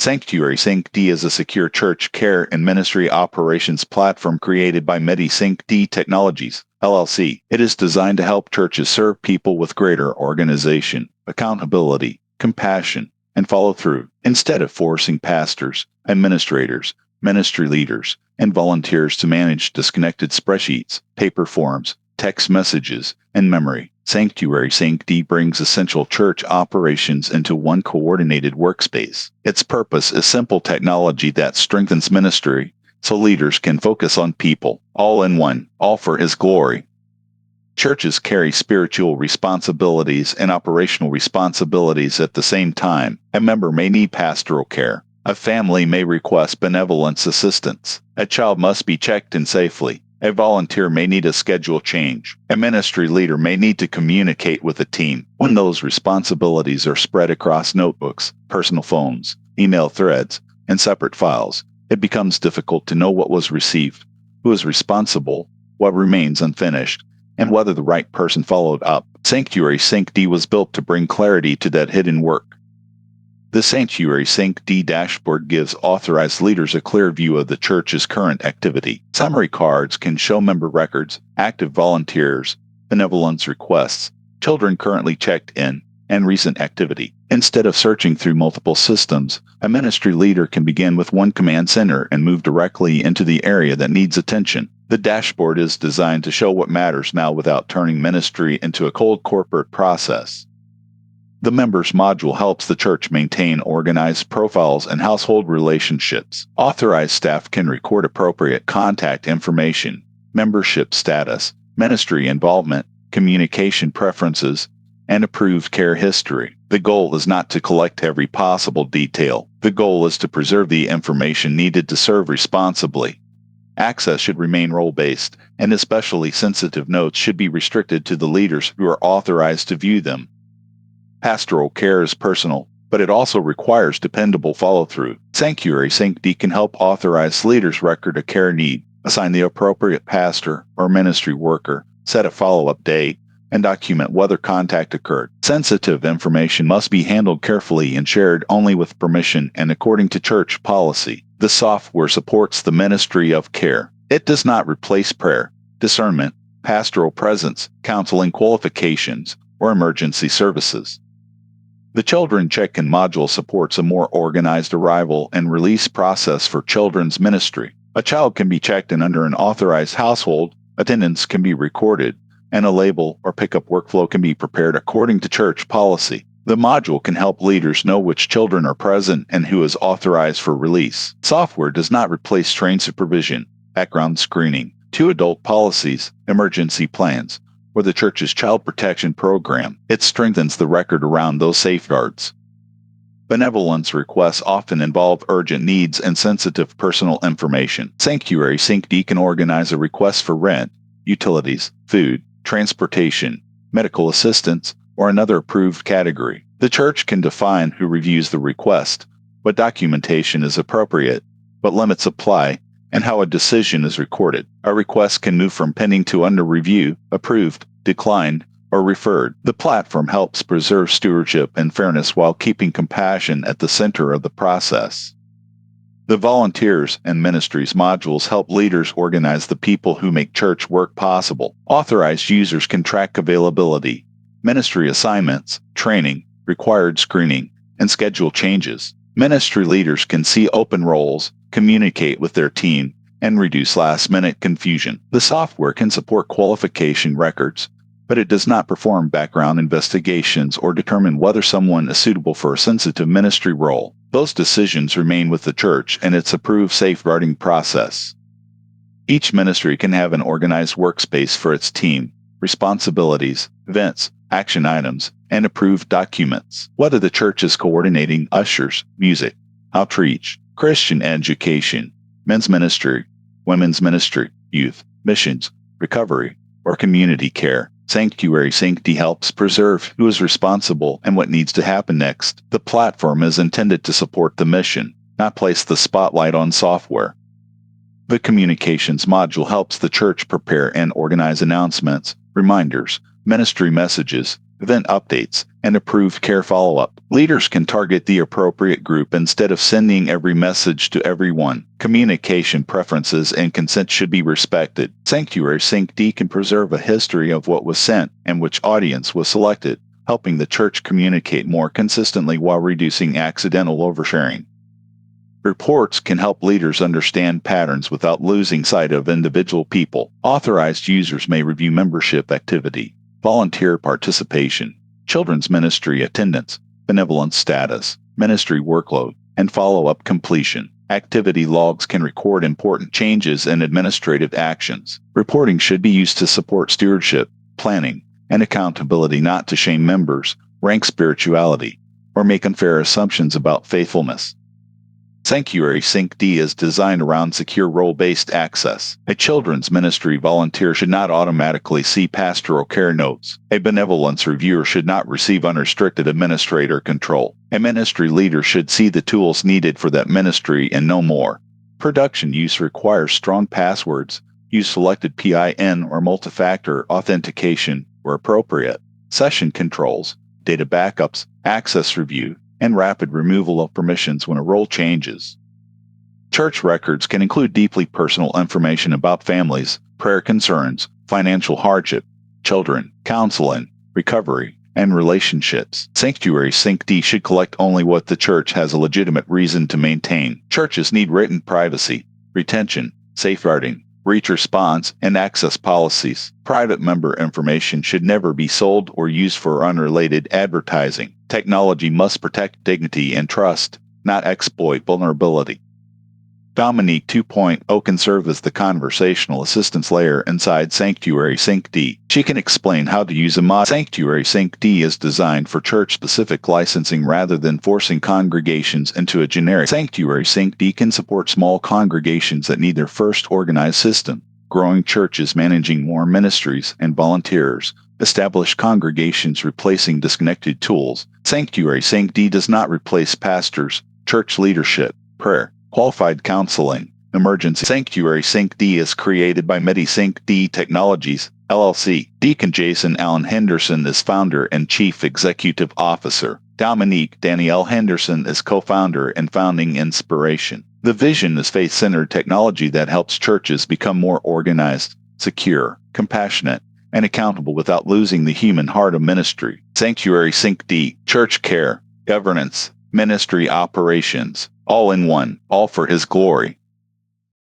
SanctuarySyncD is a secure church care and ministry operations platform created by SanctuarySyncD Technologies, LLC. It is designed to help churches serve people with greater organization, accountability, compassion, and follow through, instead of forcing pastors, administrators, ministry leaders, and volunteers to manage disconnected spreadsheets, paper forms, text messages, and memory. SanctuarySyncD brings essential church operations into one coordinated workspace. Its purpose is simple technology that strengthens ministry so leaders can focus on people, all in one, all for His glory. Churches carry spiritual responsibilities and operational responsibilities at the same time. A member may need pastoral care. A family may request benevolence assistance. A child must be checked in safely. A volunteer may need a schedule change. A ministry leader may need to communicate with a team. When those responsibilities are spread across notebooks, personal phones, email threads, and separate files, it becomes difficult to know what was received, who is responsible, what remains unfinished, and whether the right person followed up. SanctuarySyncD was built to bring clarity to that hidden work. The SanctuarySyncD dashboard gives authorized leaders a clear view of the church's current activity. Summary cards can show member records, active volunteers, benevolence requests, children currently checked in, and recent activity. Instead of searching through multiple systems, a ministry leader can begin with one command center and move directly into the area that needs attention. The dashboard is designed to show what matters now without turning ministry into a cold corporate process. The Members module helps the church maintain organized profiles and household relationships. Authorized staff can record appropriate contact information, membership status, ministry involvement, communication preferences, and approved care history. The goal is not to collect every possible detail. The goal is to preserve the information needed to serve responsibly. Access should remain role-based, and especially sensitive notes should be restricted to the leaders who are authorized to view them. Pastoral care is personal, but it also requires dependable follow-through. SanctuarySyncD can help authorized leaders record a care need, assign the appropriate pastor or ministry worker, set a follow-up date, and document whether contact occurred. Sensitive information must be handled carefully and shared only with permission and according to church policy. The software supports the ministry of care. It does not replace prayer, discernment, pastoral presence, counseling qualifications, or emergency services. The Children Check-in module supports a more organized arrival and release process for children's ministry. A child can be checked in under an authorized household, attendance can be recorded, and a label or pickup workflow can be prepared according to church policy. The module can help leaders know which children are present and who is authorized for release. Software does not replace trained supervision, background screening, 2 adult policies, emergency plans, or the church's child protection program. It strengthens the record around those safeguards. Benevolence requests often involve urgent needs and sensitive personal information. SanctuarySyncD can organize a request for rent, utilities, food, transportation, medical assistance, or another approved category. The church can define who reviews the request, what documentation is appropriate, what limits apply, and how a decision is recorded. A request can move from pending to under review, approved, declined, or referred. The platform helps preserve stewardship and fairness while keeping compassion at the center of the process. The Volunteers and Ministries modules help leaders organize the people who make church work possible. Authorized users can track availability, ministry assignments, training, required screening, and schedule changes. Ministry leaders can see open roles, communicate with their team, and reduce last-minute confusion. The software can support qualification records, but it does not perform background investigations or determine whether someone is suitable for a sensitive ministry role. Those decisions remain with the church and its approved safeguarding process. Each ministry can have an organized workspace for its team, responsibilities, events, action items, and approved documents. Whether the church is coordinating ushers, music, outreach, Christian education, men's ministry, women's ministry, youth, missions, recovery, or community care, SanctuarySyncD helps preserve who is responsible and what needs to happen next. The platform is intended to support the mission, not place the spotlight on software. The Communications module helps the church prepare and organize announcements, reminders, ministry messages, event updates, and approved care follow-up. Leaders can target the appropriate group instead of sending every message to everyone. Communication preferences and consent should be respected. SanctuarySyncD can preserve a history of what was sent and which audience was selected, helping the church communicate more consistently while reducing accidental oversharing. Reports can help leaders understand patterns without losing sight of individual people. Authorized users may review membership activity, volunteer participation, children's ministry attendance, benevolence status, ministry workload, and follow-up completion. Activity logs can record important changes and administrative actions. Reporting should be used to support stewardship, planning, and accountability, not to shame members, rank spirituality, or make unfair assumptions about faithfulness. SanctuarySyncD is designed around secure role-based access. A children's ministry volunteer should not automatically see pastoral care notes. A benevolence reviewer should not receive unrestricted administrator control. A ministry leader should see the tools needed for that ministry and no more. Production use requires strong passwords. Use selected PIN or multi-factor authentication where appropriate. Session controls, data backups, access review, and rapid removal of permissions when a role changes. Church records can include deeply personal information about families, prayer concerns, financial hardship, children, counseling, recovery, and relationships. SanctuarySyncD should collect only what the church has a legitimate reason to maintain. Churches need written privacy, retention, safeguarding, breach response, and access policies. Private member information should never be sold or used for unrelated advertising. Technology must protect dignity and trust, not exploit vulnerability. Dominique 2.0 can serve as the conversational assistance layer inside SanctuarySyncD. She can explain how to use a mod. SanctuarySyncD is designed for church-specific licensing rather than forcing congregations into a generic. SanctuarySyncD can support small congregations that need their first organized system. Growing churches managing more ministries and volunteers. Established congregations replacing disconnected tools. SanctuarySyncD does not replace pastors, church leadership, prayer, qualified counseling, emergency. SanctuarySyncD is created by SanctuarySyncD Technologies, LLC. Deacon Jason Allen Henderson is founder and chief executive officer. Dominique Danielle Henderson is co-founder and founding inspiration. The vision is faith-centered technology that helps churches become more organized, secure, compassionate, and accountable without losing the human heart of ministry. SanctuarySyncD, church care, governance, ministry operations, all in one, all for His glory.